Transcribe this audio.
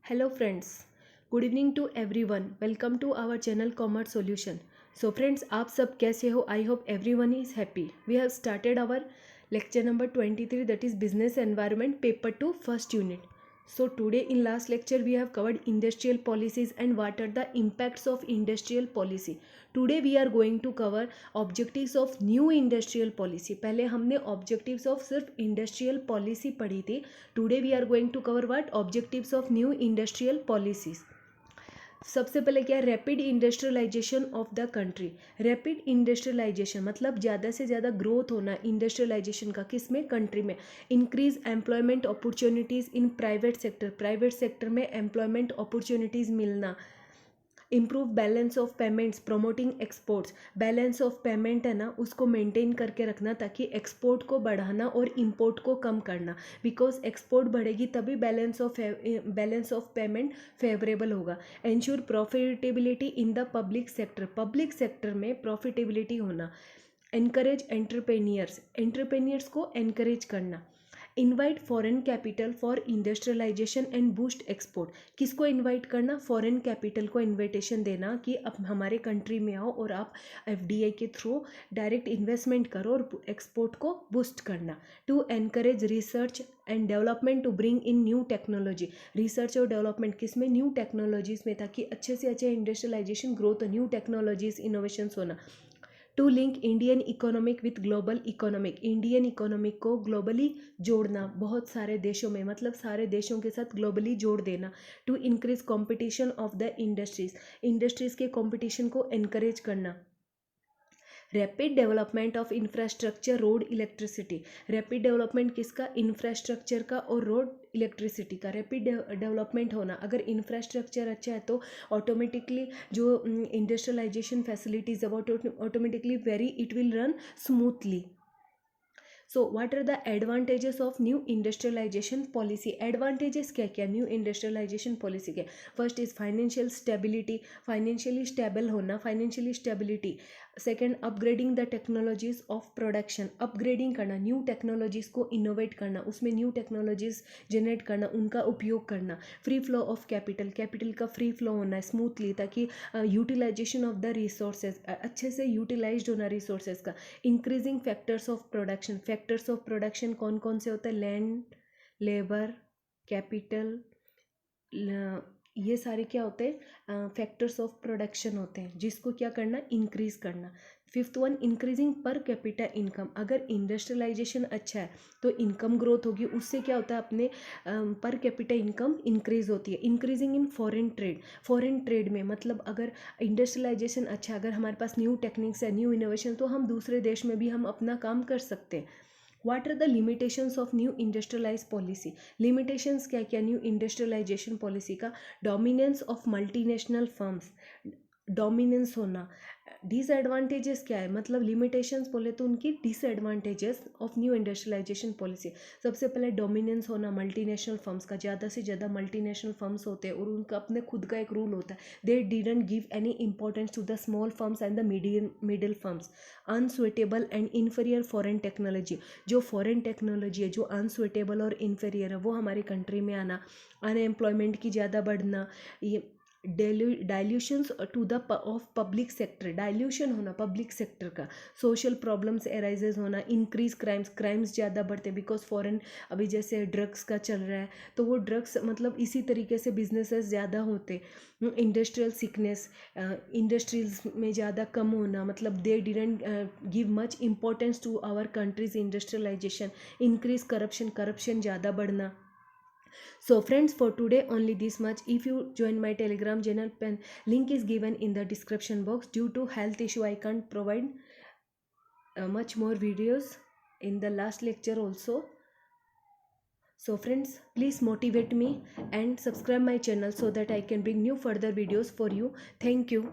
Hello friends, good evening to everyone. Welcome to our channel Commerce Solution. So friends, आप सब कैसे हो? I hope everyone is happy. We have started our lecture number 23, that is Business Environment Paper 2 first unit. So today in last lecture we have covered industrial policies and what are the impacts of industrial policy. Today we are going to cover objectives of new industrial policy. पहले हमने objectives of सिर्फ industrial policy पढ़ी थी. Today we are going to cover what objectives of new industrial policies. सबसे पहले क्या है, rapid industrialisation of the country. Rapid industrialisation मतलब ज़्यादा से ज़्यादा ग्रोथ होना इंडस्ट्रियलाइजेशन का, किस में, कंट्री में. Increase employment opportunities in private sector, private sector में एम्प्लॉयमेंट अपॉर्चुनिटीज़ मिलना. Improve balance of payments, promoting exports. Balance of payment है ना, उसको मेंटेन करके रखना ताकि एक्सपोर्ट को बढ़ाना और इंपोर्ट को कम करना. बिकॉज एक्सपोर्ट बढ़ेगी तभी बैलेंस ऑफ पेमेंट फेवरेबल होगा. Ensure profitability in the public sector, public sector में प्रॉफिटेबिलिटी होना. एनकरेज एंटरप्रेन्योर्स को एनकरेज करना. Invite foreign capital for industrialisation and boost export. किसको इनवाइट करना, फॉरेन कैपिटल को इनविटेशन देना कि अब हमारे कंट्री में आओ और आप एफडीआई के थ्रू डायरेक्ट इन्वेस्टमेंट करो और एक्सपोर्ट को बूस्ट करना. To encourage research and development to bring in new technology. Research और डेवलपमेंट किस में, न्यू टेक्नोलॉजीज में, ताकि अच्छे से अच्छे industrialisation growth, new technologies, innovations होना. To link Indian economic with global economic. Indian economic को ग्लोबली जोड़ना, बहुत सारे देशों में, मतलब सारे देशों के साथ ग्लोबली जोड़ देना. To increase competition of the industries के कंपटीशन को एनकरेज करना. Rapid development of infrastructure, road, electricity. Rapid development किसका, इंफ्रास्ट्रक्चर का और रोड इलेक्ट्रिसिटी का. रैपिड डेवलपमेंट होना, अगर इंफ्रास्ट्रक्चर अच्छा है तो ऑटोमेटिकली जो इंडस्ट्रियलाइजेशन फैसिलिटीज़ है वो automatically it will run smoothly. So what are the advantages of new industrialisation policy. Advantages क्या क्या न्यू इंडस्ट्रियलाइजेशन पॉलिसी के. First is financial stability, financially stable होना, financially stability. Second, upgrading the technologies of production. Upgrading करना, new technologies को innovate करना, उसमें new technologies generate करना, उनका उपयोग करना. Free flow of capital, capital का फ्री फ्लो होना है स्मूथली, ताकि यूटिलाइजेशन ऑफ द रिसोर्सेज, अच्छे से यूटिलाइज होना रिसोर्सेज का. Increasing factors of production. Factors of production कौन कौन से होते हैं, लैंड, लेबर, कैपिटल, ये सारे क्या होते हैं, फैक्टर्स ऑफ प्रोडक्शन होते हैं, जिसको क्या करना, इंक्रीज करना. Fifth one, increasing per capita income. अगर इंडस्ट्रियलाइजेशन अच्छा है तो इनकम ग्रोथ होगी, उससे क्या होता है, अपने पर कैपिटा इनकम इंक्रीज होती है. Increasing in foreign trade. Foreign trade में मतलब अगर इंडस्ट्रियलाइजेशन अच्छा है, अगर हमारे पास न्यू टेक्निक्स है, न्यू इनोवेशन, तो हम दूसरे देश में भी हम अपना काम कर सकते हैं. What are the limitations of new industrialise policy. Limitations क्या क्या न्यू इंडस्ट्रियलाइजेशन पॉलिसी का. Dominance of multinational firms, dominance होना. डिसएडवांटेजेस क्या है, मतलब लिमिटेशंस बोले तो उनकी disadvantages of new industrialisation policy. सबसे पहले डोमिनेंस होना मल्टीनेशनल फर्म्स का, ज़्यादा से ज़्यादा मल्टीनेशनल फर्म्स होते हैं और उनका अपने खुद का एक रूल होता है. They didn't give any importance to the small firms and the middle firms. Unsuitable and inferior foreign technology. जो फॉरेन टेक्नोलॉजी है, जो अनसुटेबल और इन्फीरियर है, वो हमारी कंट्री में आना. अनएम्प्लॉयमेंट की ज़्यादा बढ़ना. ये dilutions to the of public sector, dilution होना पब्लिक सेक्टर का. सोशल प्रॉब्लम्स एराइजेज होना. इंक्रीज क्राइम्स ज़्यादा बढ़ते हैं बिकॉज फॉरेन, अभी जैसे ड्रग्स का चल रहा है तो वो ड्रग्स मतलब इसी तरीके से बिजनेसेस ज़्यादा होते. इंडस्ट्रियल सिकनेस, इंडस्ट्रीज में ज़्यादा कम होना, मतलब they didn't give much importance to our country's industrialisation. Increase corruption ज़्यादा बढ़ना. So friends, for today only this much. If you join my telegram channel, link is given in the description box. Due to health issue I can't provide much more videos in the last lecture also. So friends, please motivate me and subscribe my channel so that I can bring new further videos for you. Thank you.